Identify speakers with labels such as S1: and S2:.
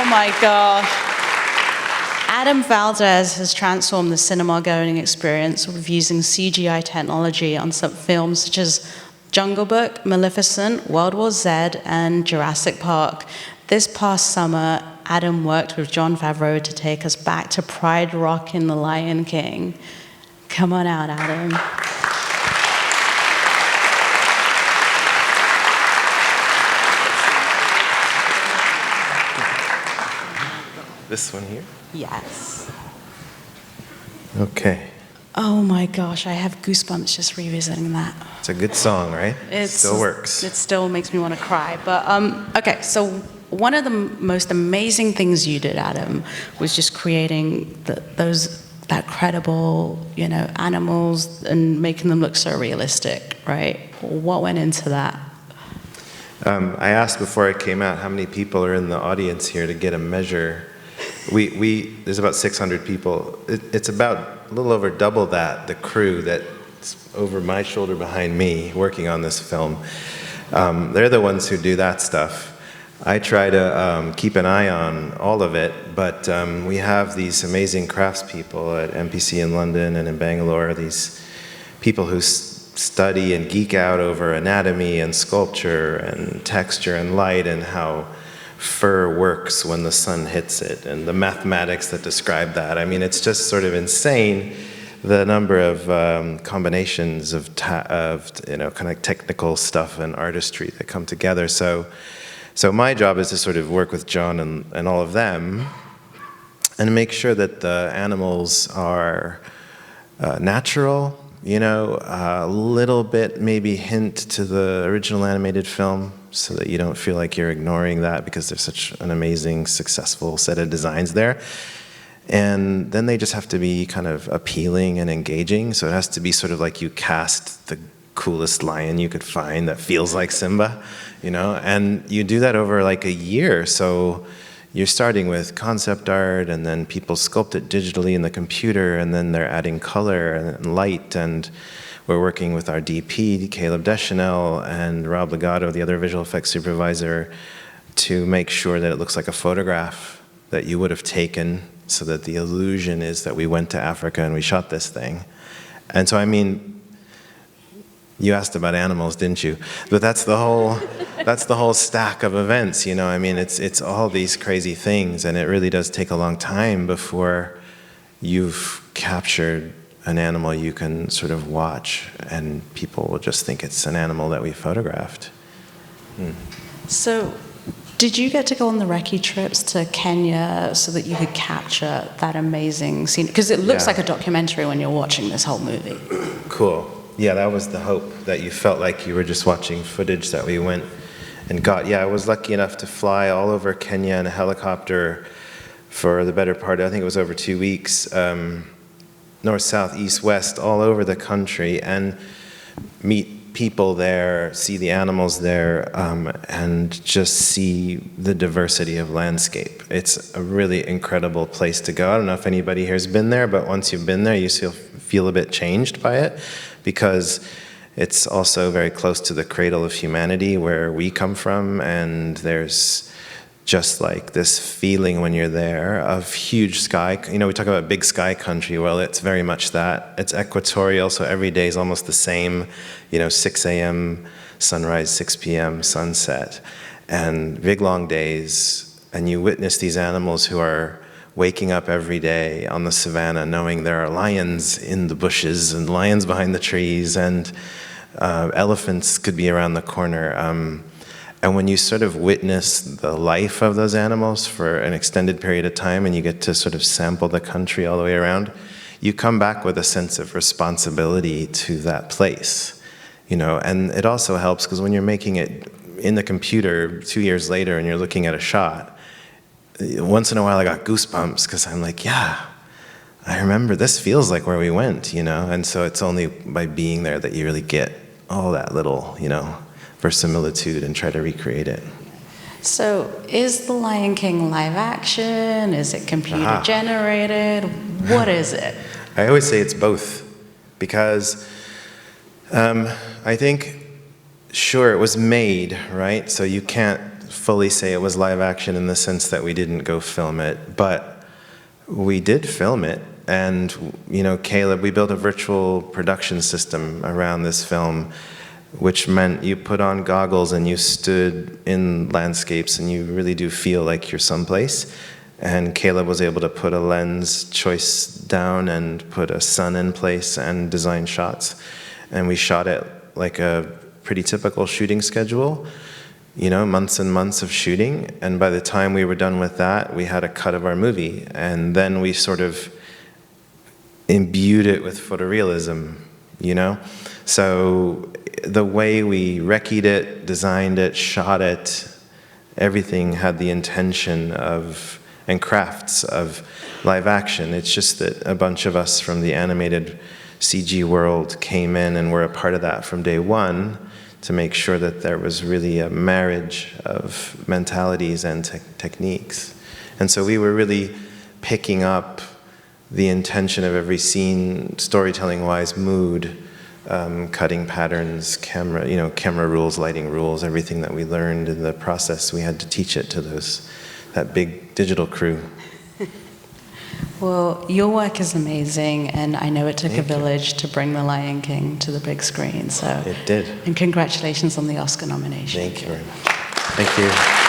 S1: Oh my gosh. Adam Valdez has transformed the cinema-going experience with using CGI technology on some films such as Jungle Book, Maleficent, World War Z, and Jurassic Park. This past summer, Adam worked with Jon Favreau to take us back to Pride Rock in The Lion King. Come on out, Adam.
S2: This one here?
S1: Yes.
S2: Okay.
S1: Oh my gosh, I have goosebumps just revisiting that.
S2: It's a good song, right? It still works.
S1: It still makes me want to cry. But okay, so one of the most amazing things you did, Adam, was just creating that credible, animals and making them look so realistic, right? What went into that?
S2: I asked before I came out how many people are in the audience here to get a measure. There's about 600 people. It's about a little over double that, the crew that's over my shoulder behind me working on this film. They're the ones who do that stuff. I try to keep an eye on all of it, but we have these amazing craftspeople at MPC in London and in Bangalore, these people who study and geek out over anatomy and sculpture and texture and light and how fur works when the sun hits it, and the mathematics that describe that. I mean, it's just sort of insane, the number of combinations of kind of technical stuff and artistry that come together. So my job is to sort of work with John and all of them and make sure that the animals are natural, a little bit maybe hint to the original animated film, so that you don't feel like you're ignoring that because there's such an amazing, successful set of designs there. And then they just have to be kind of appealing and engaging. So it has to be sort of like you cast the coolest lion you could find that feels like Simba, and you do that over like a year. So you're starting with concept art, and then people sculpt it digitally in the computer, and then they're adding color and light, and we're working with our DP, Caleb Deschanel, and Rob Legato, the other visual effects supervisor, to make sure that it looks like a photograph that you would have taken, so that the illusion is that we went to Africa and we shot this thing. And so, I mean, you asked about animals, didn't you? But that's the whole stack of events, I mean, it's all these crazy things, and it really does take a long time before you've captured an animal you can sort of watch, and people will just think it's an animal that we photographed.
S1: So, did you get to go on the recce trips to Kenya so that you could capture that amazing scene? Because it looks like a documentary when you're watching this whole movie.
S2: Cool. Yeah, that was the hope, that you felt like you were just watching footage that we went and got. Yeah, I was lucky enough to fly all over Kenya in a helicopter for the better part, I think it was over 2 weeks, north, south, east, west, all over the country, and meet people there, see the animals there, and just see the diversity of landscape. It's a really incredible place to go. I don't know if anybody here has been there, but once you've been there, you feel a bit changed by it, because it's also very close to the cradle of humanity where we come from, and there's just like this feeling when you're there of huge sky. We talk about big sky country. Well, it's very much that. It's equatorial, so every day is almost the same. 6 a.m. sunrise, 6 p.m. sunset, and big long days. And you witness these animals who are waking up every day on the savannah knowing there are lions in the bushes and lions behind the trees, and elephants could be around the corner. And when you sort of witness the life of those animals for an extended period of time, and you get to sort of sample the country all the way around, you come back with a sense of responsibility to that place, and it also helps because when you're making it in the computer 2 years later and you're looking at a shot, once in a while I got goosebumps because I'm like, yeah, I remember this feels like where we went, and so it's only by being there that you really get all that little, verisimilitude and try to recreate it.
S1: So is The Lion King live action? Is it computer generated? What is it?
S2: I always say it's both, because I think, sure, it was made, right? So you can't fully say it was live action in the sense that we didn't go film it, but we did film it. And, you know, Caleb, we built a virtual production system around this film, which meant you put on goggles and you stood in landscapes and you really do feel like you're someplace. And Caleb was able to put a lens choice down and put a sun in place and design shots. And we shot it like a pretty typical shooting schedule, you know, months and months of shooting. And by the time we were done with that, we had a cut of our movie. And then we sort of imbued it with photorealism, you know? So the way we recce'd it, designed it, shot it, everything had the intention of, and crafts of live action. It's just that a bunch of us from the animated CG world came in and were a part of that from day one to make sure that there was really a marriage of mentalities and techniques. And so we were really picking up the intention of every scene, storytelling-wise, mood, cutting patterns, camera rules, lighting rules, everything that we learned in the process, we had to teach it to that big digital crew.
S1: Well, your work is amazing, and I know it took a village to bring The Lion King to the big screen. So
S2: it did.
S1: And congratulations on the Oscar nomination.
S2: Thank you very much. Thank you.